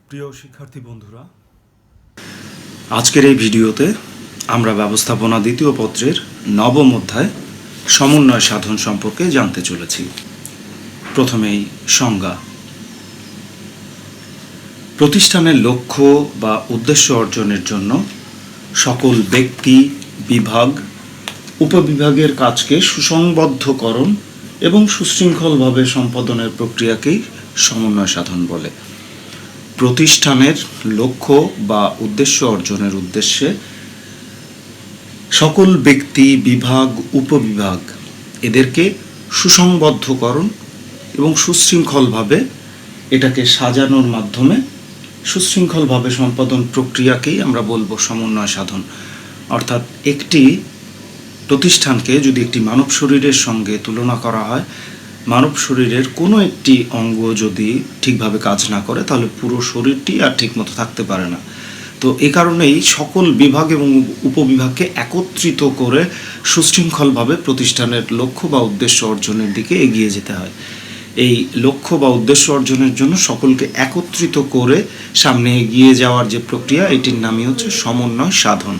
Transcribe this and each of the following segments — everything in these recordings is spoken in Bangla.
প্রিয় শিক্ষার্থী বন্ধুরা, আজকের এই ভিডিওতে আমরা ব্যবস্থাপনা দ্বিতীয় পত্রের নবম অধ্যায় সমন্বয় সাধন সম্পর্কে জানতে চলেছি। প্রথমেই সংজ্ঞা। প্রতিষ্ঠানের লক্ষ্য বা উদ্দেশ্য অর্জনের জন্য সকল ব্যক্তি, বিভাগ, উপবিভাগের কাজকে সুসংবদ্ধকরণ এবং সুশৃঙ্খলভাবে সম্পাদনের প্রক্রিয়াকেই সমন্বয় সাধন বলে। প্রতিষ্ঠানের লক্ষ্য বা উদ্দেশ্য অর্জনের উদ্দেশ্যে সকল ব্যক্তি, বিভাগ, উপবিভাগ এদেরকে সুসংবদ্ধকরণ এবং সুশৃঙ্খলভাবে এটাকে সাজানোর মাধ্যমে সুশৃঙ্খলভাবে সম্পাদন প্রক্রিয়াকেই আমরা বলবো সমন্বয় সাধন। অর্থাৎ একটি প্রতিষ্ঠানকে যদি একটি মানব শরীরের সঙ্গে তুলনা করা হয়, মানব শরীরের কোনো একটি অঙ্গ যদি ঠিকভাবে কাজ না করে তাহলে পুরো শরীরটি আর ঠিকমতো থাকতে পারে না। তো এই কারণেই সকল বিভাগ এবং উপবিভাগকে একত্রিত করে সুশৃঙ্খলভাবে প্রতিষ্ঠানের লক্ষ্য বা উদ্দেশ্য অর্জনের দিকে এগিয়ে যেতে হয়। এই লক্ষ্য বা উদ্দেশ্য অর্জনের জন্য সকলকে একত্রিত করে সামনে এগিয়ে যাওয়ার যে প্রক্রিয়া, এটির নামই হচ্ছে সমন্বয় সাধন।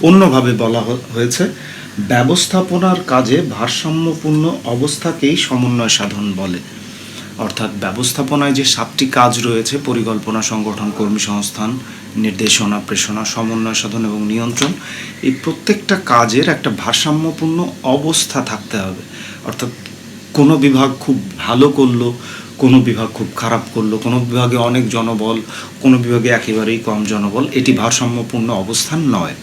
অন্যভাবে বলা হয়েছে, ব্যবস্থাপনার কাজে ভারসাম্যপূর্ণ অবস্থাকেই সমন্বয় সাধন বলে। অর্থাৎ ব্যবস্থাপনায় যে 7টি কাজ রয়েছে, পরিকল্পনা, সংগঠন, কর্মী সংস্থান, নির্দেশনা, প্রেষণা, সমন্বয় সাধন এবং নিয়ন্ত্রণ, এই প্রত্যেকটা কাজের একটা ভারসাম্যপূর্ণ অবস্থা থাকতে হবে। অর্থাৎ কোনো বিভাগ খুব ভালো করলো, কোনো বিভাগ খুব খারাপ করলো, কোনো বিভাগে অনেক জনবল, কোনো বিভাগে একেবারেই কম জনবল, এটি ভারসাম্যপূর্ণ অবস্থান নয়।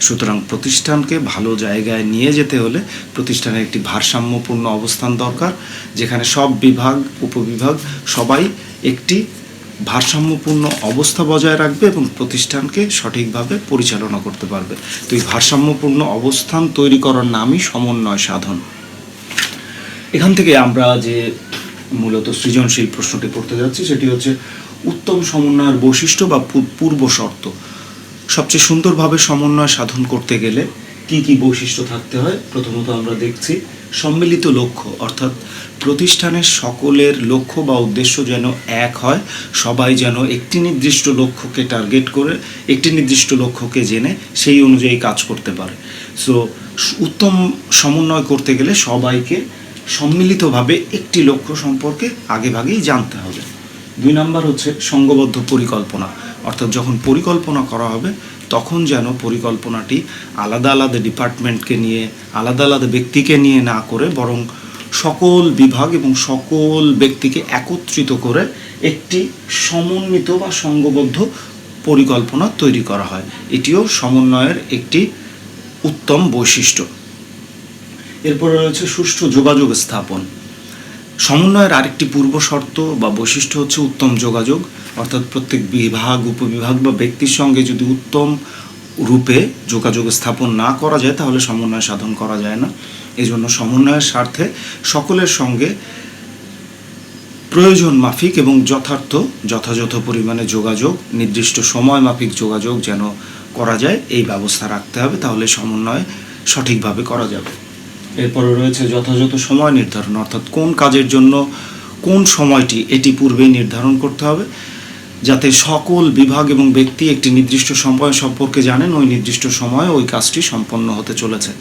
সুতরাং প্রতিষ্ঠানকে ভালো জায়গায় নিয়ে যেতে হলে প্রতিষ্ঠানের একটি ভারসাম্যপূর্ণ অবস্থান দরকার, যেখানে সব বিভাগ, উপবিভাগ সবাই একটি ভারসাম্যপূর্ণ অবস্থা বজায় রাখবে এবং প্রতিষ্ঠানকে সঠিকভাবে পরিচালনা করতে পারবে। তো এই ভারসাম্যপূর্ণ অবস্থান তৈরি করার নামই সমন্বয় সাধন। এখান থেকে আমরা যে মূলত সৃজনশীল প্রশ্নটি পড়তে যাচ্ছি সেটি হচ্ছে উত্তম সমন্বয়ের বৈশিষ্ট্য বা পূর্ব শর্ত। সবচেয়ে সুন্দরভাবে সমন্বয় সাধন করতে গেলে কি কি বৈশিষ্ট্য থাকতে হয়? প্রথমত আমরা দেখছি সম্মিলিত লক্ষ্য, অর্থাৎ প্রতিষ্ঠানের সকলের লক্ষ্য বা উদ্দেশ্য যেন এক হয়, সবাই যেন একটি নির্দিষ্ট লক্ষ্যকে টার্গেট করে একটি নির্দিষ্ট লক্ষ্যকে জেনে সেই অনুযায়ী কাজ করতে পারে। সো উত্তম সমন্বয় করতে গেলে সবাইকে সম্মিলিতভাবে একটি লক্ষ্য সম্পর্কে আগেভাগেই জানতে হবে। 2 নাম্বার হচ্ছে সংঘবদ্ধ পরিকল্পনা, অর্থাৎ যখন পরিকল্পনা করা হবে তখন যেন পরিকল্পনাটি আলাদা আলাদা ডিপার্টমেন্টকে নিয়ে, আলাদা আলাদা ব্যক্তিকে নিয়ে না করে বরং সকল বিভাগ এবং সকল ব্যক্তিকে একত্রিত করে একটি সমন্বিত বা সংঘবদ্ধ পরিকল্পনা তৈরি করা হয়। এটিও সমন্বয়ের একটি উত্তম বৈশিষ্ট্য। এরপরে রয়েছে সুষ্ঠু যোগাযোগ স্থাপন। সমন্বয়ের আরেকটি পূর্ব শর্ত বা বৈশিষ্ট্য হচ্ছে উত্তম যোগাযোগ, অর্থাৎ প্রত্যেক বিভাগ, উপবিভাগ বা ব্যক্তির সঙ্গে যদি উত্তম রূপে যোগাযোগ স্থাপন না করা যায় তাহলে সমন্বয় সাধন করা যায় না। এই জন্য সমন্বয়ের স্বার্থে সকলের সঙ্গে প্রয়োজন মাফিক এবং যথাযথ পরিমাণে যোগাযোগ, নির্দিষ্ট সময় মাফিক যোগাযোগ যেন করা যায় এই ব্যবস্থা রাখতে হবে, তাহলে সমন্বয় সঠিকভাবে করা যাবে। এরপরে রয়েছে যথাযথ সময় নির্ধারণ, অর্থাৎ কোন কাজের জন্য কোন সময়টি এটি পূর্বেই নির্ধারণ করতে হবে, যাতে সকল বিভাগ এবং ব্যক্তি একটি নির্দিষ্ট সময় সম্পর্কে জানেন ওই নির্দিষ্ট সময়ে ওই কাজটি সম্পন্ন হতে চলেছে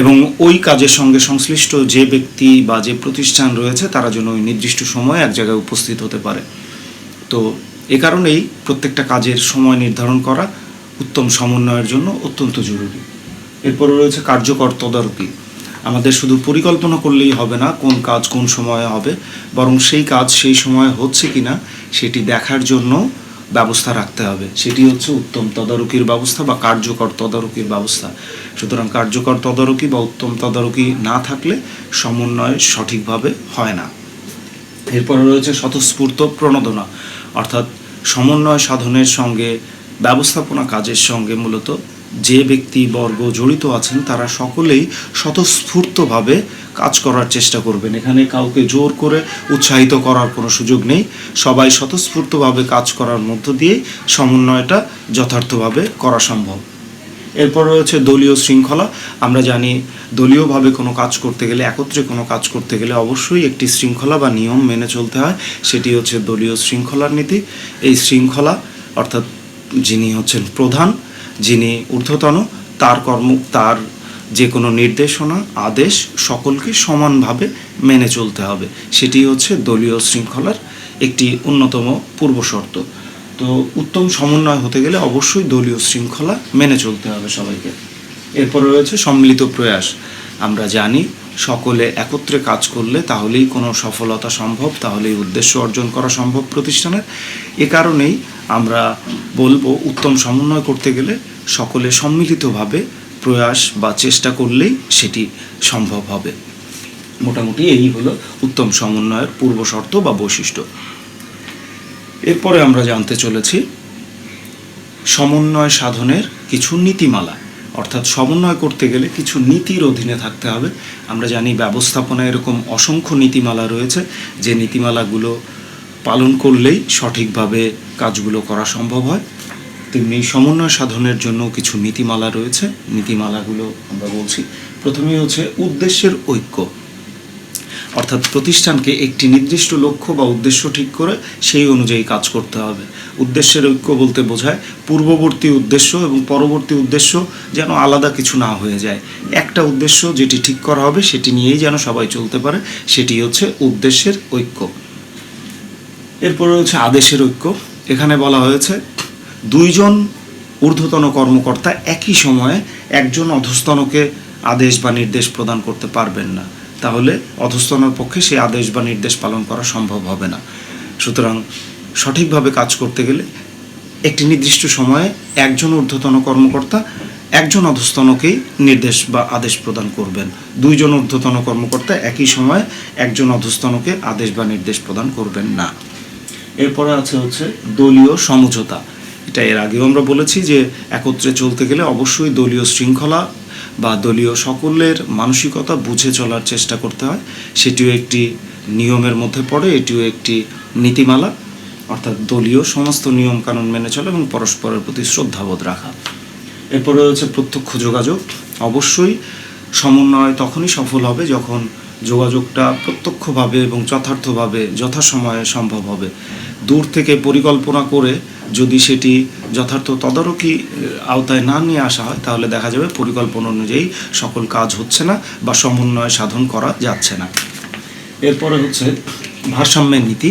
এবং ওই কাজের সঙ্গে সংশ্লিষ্ট যে ব্যক্তি বা যে প্রতিষ্ঠান রয়েছে তারা যেন ওই নির্দিষ্ট সময়ে এক জায়গায় উপস্থিত হতে পারে। তো এ কারণেই প্রত্যেকটা কাজের সময় নির্ধারণ করা উত্তম সমন্বয়ের জন্য অত্যন্ত জরুরি। এরপরে রয়েছে কার্যকর তদারকি। আমাদের শুধু পরিকল্পনা করলেই হবে না কোন কাজ কোন সময়ে হবে, বরং সেই কাজ সেই সময়ে হচ্ছে কিনা সেটি দেখার জন্য ব্যবস্থা রাখতে হবে। সেটি হচ্ছে উত্তম তদারকির ব্যবস্থা বা কার্যকর তদারকির ব্যবস্থা। সুতরাং কার্যকর তদারকি বা উত্তম তদারকি না থাকলে সমন্বয় সঠিকভাবে হয় না। এরপরে রয়েছে স্বতঃস্ফূর্ত প্রণোদনা, অর্থাৎ সমন্বয় সাধনের সঙ্গে ব্যবস্থাপনা কাজের সঙ্গে মূলত যে ব্যক্তিবর্গ জড়িত আছেন তারা সকলেই স্বতঃস্ফূর্তভাবে কাজ করার চেষ্টা করবেন। এখানে কাউকে জোর করে উৎসাহিত করার কোনো সুযোগ নেই, সবাই স্বতঃস্ফূর্তভাবে কাজ করার মধ্য দিয়ে সমন্বয়টা যথার্থভাবে করা সম্ভব। এরপর রয়েছে দলীয় শৃঙ্খলা। আমরা জানি দলীয়ভাবে কোনো কাজ করতে গেলে, একত্রে কোনো কাজ করতে গেলে অবশ্যই একটি শৃঙ্খলা বা নিয়ম মেনে চলতে হয়, সেটি হচ্ছে দলীয় শৃঙ্খলার নীতি। এই শৃঙ্খলা অর্থাৎ যিনি হচ্ছেন প্রধান, যিনি ঊর্ধ্বতন, তার যে কোনো নির্দেশনা, আদেশ সকলকে সমানভাবে মেনে চলতে হবে, সেটি হচ্ছে দলীয় শৃঙ্খলার একটি অন্যতম পূর্বশর্ত। তো উত্তম সমন্বয় হতে গেলে অবশ্যই দলীয় শৃঙ্খলা মেনে চলতে হবে সবাইকে। এরপর রয়েছে সম্মিলিত প্রয়াস। আমরা জানি সকলে একত্রে কাজ করলে তাহলেই কোনো সফলতা সম্ভব, তাহলেই উদ্দেশ্য অর্জন করা সম্ভব প্রতিষ্ঠানের। এ কারণেই আমরা বলবো উত্তম সমন্বয় করতে গেলে সকলে সম্মিলিতভাবে প্রয়াস বা চেষ্টা করলেই সেটি সম্ভব হবে। মোটামুটি এই হলো উত্তম সমন্বয়ের পূর্বশর্ত বা বৈশিষ্ট্য। এরপরে আমরা জানতে চলেছি সমন্বয় সাধনের কিছু নীতিমালা, অর্থাৎ সমন্বয় করতে গেলে কিছু নীতির অধীনে থাকতে হবে। আমরা জানি ব্যবস্থাপনায় এরকম অসংখ্য নীতিমালা রয়েছে, যে নীতিমালাগুলো পালন করলেই সঠিকভাবে কাজগুলো করা সম্ভব হয়। তেমনি সমন্বয় সাধনের জন্য কিছু নীতিমালা রয়েছে। নীতিমালাগুলো আমরা বলছি। প্রথমেই হচ্ছে উদ্দেশ্যের ঐক্য, অর্থাৎ প্রতিষ্ঠানকে একটি নির্দিষ্ট লক্ষ্য বা উদ্দেশ্য ঠিক করে সেই অনুযায়ী কাজ করতে হবে। উদ্দেশ্যের ঐক্য বলতে বোঝায় পূর্ববর্তী উদ্দেশ্য এবং পরবর্তী উদ্দেশ্য যেন আলাদা কিছু না হয়ে যায়। একটা উদ্দেশ্য যেটি ঠিক করা হবে সেটি নিয়েই যেন সবাই চলতে পারে, সেটি হচ্ছে উদ্দেশ্যের ঐক্য। এরপরে হচ্ছে আদেশের ঐক্য। এখানে বলা হয়েছে দুইজন ঊর্ধ্বতন কর্মকর্তা একই সময়ে একজন অধস্তনকে আদেশ বা নির্দেশ প্রদান করতে পারবেন না, তাহলে অধস্তনের পক্ষে সেই আদেশ বা নির্দেশ পালন করা সম্ভব হবে না। সুতরাং সঠিকভাবে কাজ করতে গেলে একটি নির্দিষ্ট সময়ে একজন ঊর্ধ্বতন কর্মকর্তা একজন অধস্তনকেই নির্দেশ বা আদেশ প্রদান করবেন। দুইজন ঊর্ধ্বতন কর্মকর্তা একই সময়ে একজন অধস্তনকে আদেশ বা নির্দেশ প্রদান করবেন না। এরপরে হচ্ছে দলীয় সমঝোতা। এটা এর আগেও আমরা বলেছি যে একত্রে চলতে গেলে অবশ্যই দলীয় শৃঙ্খলা বা দলীয় সকলের মানসিকতা বুঝে চলার চেষ্টা করতে হয়, সেটিও একটি নিয়মের মধ্যে পড়ে, এটিও একটি নীতিমালা, অর্থাৎ দলীয় সমস্ত নিয়মকানুন মেনে চলা এবং পরস্পরের প্রতি শ্রদ্ধাবোধ রাখা। এরপরে হচ্ছে প্রত্যক্ষ যোগাযোগ। অবশ্যই সমন্বয় তখনই সফল হবে যখন যোগাযোগটা প্রত্যক্ষভাবে এবং যথার্থভাবে যথাসময়ে সম্ভব হবে। দূর থেকে পরিকল্পনা করে যদি সেটি যথার্থ তদারকি আওতায় না নিয়ে আসা হয়, তাহলে দেখা যাবে পরিকল্পনা অনুযায়ী সকল কাজ হচ্ছে না বা সমন্বয় সাধন করা যাচ্ছে না। এরপরে হচ্ছে ভারসাম্যের নীতি।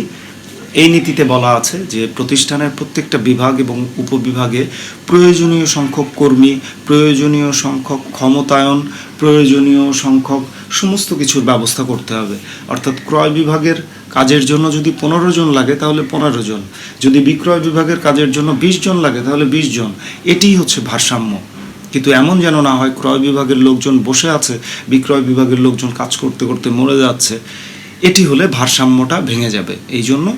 এই নীতিতে বলা আছে যে প্রতিষ্ঠানের প্রত্যেকটা বিভাগ এবং উপবিভাগে প্রয়োজনীয় সংখ্যক কর্মী, প্রয়োজনীয় সংখ্যক ক্ষমতায়ন, প্রয়োজনীয় সংখ্যক সমস্ত কিছুর ব্যবস্থা করতে হবে। অর্থাৎ ক্রয় বিভাগের কাজের জন্য যদি 15 জন লাগে তাহলে 15 জন, যদি বিক্রয় বিভাগের কাজের জন্য 20 জন লাগে তাহলে 20 জন। এটিই হচ্ছে ভারসাম্য। কিন্তু এমন যেন না হয় ক্রয় বিভাগের লোকজন বসে আছে, বিক্রয় বিভাগের লোকজন কাজ করতে করতে মরে যাচ্ছে। এটি হলে ভারসাম্যটা ভেঙে যাবে। এই জন্য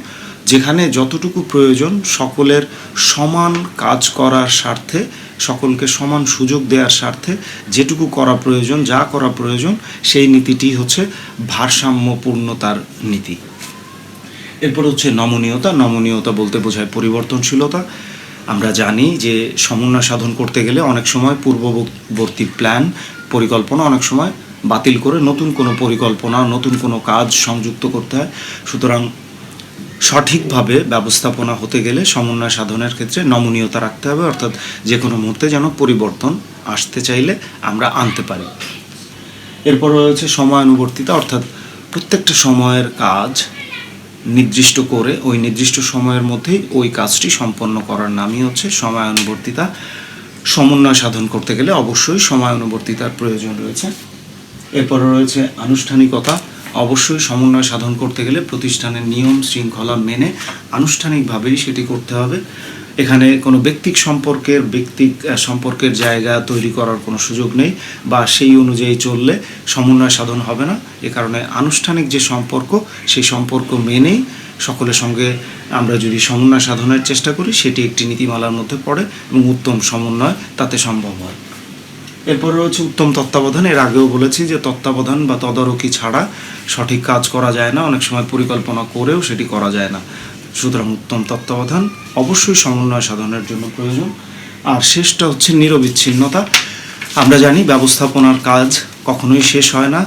যেখানে যতটুকু প্রয়োজন সকলের সমান কাজ করার স্বার্থে, সকলকে সমান সুযোগ দেওয়ার স্বার্থে যেটুকু করা প্রয়োজন, যা করা প্রয়োজন, সেই নীতিটি হচ্ছে ভারসাম্যপূর্ণতার নীতি। এরপর হচ্ছে নমনীয়তা। নমনীয়তা বলতে বোঝায় পরিবর্তনশীলতা। আমরা জানি যে সমন্বয় সাধন করতে গেলে অনেক সময় পূর্ববর্তী প্ল্যান, পরিকল্পনা অনেক সময় বাতিল করে নতুন কোনো পরিকল্পনা, নতুন কোনো কাজ সংযুক্ত করতে হয়। সুতরাং সঠিকভাবে ব্যবস্থাপনা হতে গেলে সমন্বয় সাধনের ক্ষেত্রে নমনীয়তা রাখতে হবে, অর্থাৎ যে কোনো মুহূর্তে যেন পরিবর্তন আসতে চাইলে আমরা আনতে পারি। এরপর রয়েছে সময়ানুবর্তিতা, অর্থাৎ প্রত্যেকটা সময়ের কাজ নির্দিষ্ট করে ওই নির্দিষ্ট সময়ের মধ্যেই ওই কাজটি সম্পন্ন করার নামই হচ্ছে সময়ানুবর্তিতা। সমন্বয় সাধন করতে গেলে অবশ্যই সময়ানুবর্তিতার প্রয়োজন রয়েছে। এরপরে রয়েছে আনুষ্ঠানিকতা। অবশ্যই সমন্বয় সাধন করতে গেলে প্রতিষ্ঠানের নিয়ম শৃঙ্খলা মেনে আনুষ্ঠানিকভাবেই সেটি করতে হবে। এখানে কোনো ব্যক্তিক সম্পর্কের জায়গা তৈরি করার কোনো সুযোগ নেই বা সেই অনুযায়ী চললে সমন্বয় সাধন হবে না। এ কারণে আনুষ্ঠানিক যে সম্পর্ক, সেই সম্পর্ক মেনেই সকলের সঙ্গে আমরা যদি সমন্বয় সাধনের চেষ্টা করি, সেটি একটি নীতিমালার মধ্যে পড়ে এবং উত্তম সমন্বয় তাতে সম্ভব হয়। এরপর রয়েছে উত্তম তত্ত্বাবধান। এর আগেও বলেছি যে তত্ত্বাবধান বা তদারকি ছাড়া সঠিক কাজ করা যায় না, অনেক সময় পরিকল্পনা করেও সেটি করা যায় না। সুতরাং উত্তম তত্ত্বাবধান অবশ্যই সমন্বয় সাধনের জন্য প্রয়োজন। আর শেষটা হচ্ছে নিরবিচ্ছিন্নতা। আমরা জানি ব্যবস্থাপনার কাজ কখনোই শেষ হয় না,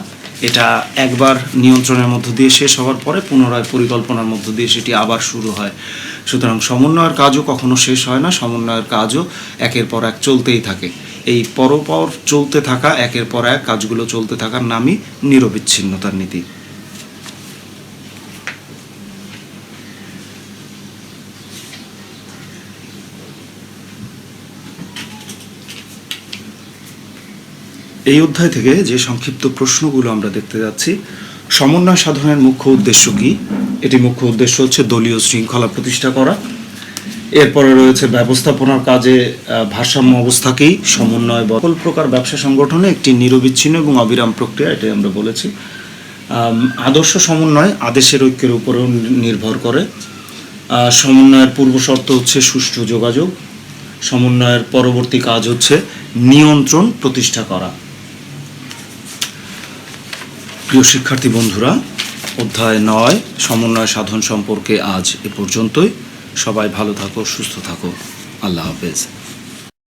এটা একবার নিয়ন্ত্রণের মধ্য দিয়ে শেষ হওয়ার পরে পুনরায় পরিকল্পনার মধ্য দিয়ে সেটি আবার শুরু হয়। সুতরাং সমন্বয়ের কাজও কখনো শেষ হয় না, সমন্বয়ের কাজও একের পর এক চলতেই থাকে। এই পরপর চলতে থাকা একের পর এক কাজগুলো চলতে থাকার নামই নিরবিচ্ছিন্নতার নীতি। এই অধ্যায় থেকে যে সংক্ষিপ্ত প্রশ্নগুলো আমরা দেখতে যাচ্ছি, সমন্বয় সাধনের মুখ্য উদ্দেশ্য কি? এটি মুখ্য উদ্দেশ্য হচ্ছে দলীয় শৃঙ্খলা প্রতিষ্ঠা করা। এরপরে রয়েছে ব্যবস্থাপনার কাজে ভারসাম্য অবস্থাকেই সমন্বয়। সকল প্রকার ব্যবসা সংগঠনে একটি নিরবিচ্ছিন্ন এবং অবিরাম প্রক্রিয়া, এটাই আমরা বলেছি। আদর্শ সমন্বয় আদেশের ঐক্যের উপরেও নির্ভর করে। সমন্বয়ের পূর্বশর্ত হচ্ছে সুষ্ঠু যোগাযোগ। সমন্বয়ের পরবর্তী কাজ হচ্ছে নিয়ন্ত্রণ প্রতিষ্ঠা করা। প্রিয় শিক্ষার্থী বন্ধুরা, অধ্যায় 9 সমন্বয় সাধন সম্পর্কে আজ এ পর্যন্তই। সবাই ভালো থাকো, সুস্থ থাকো। আল্লাহ হাফেজ।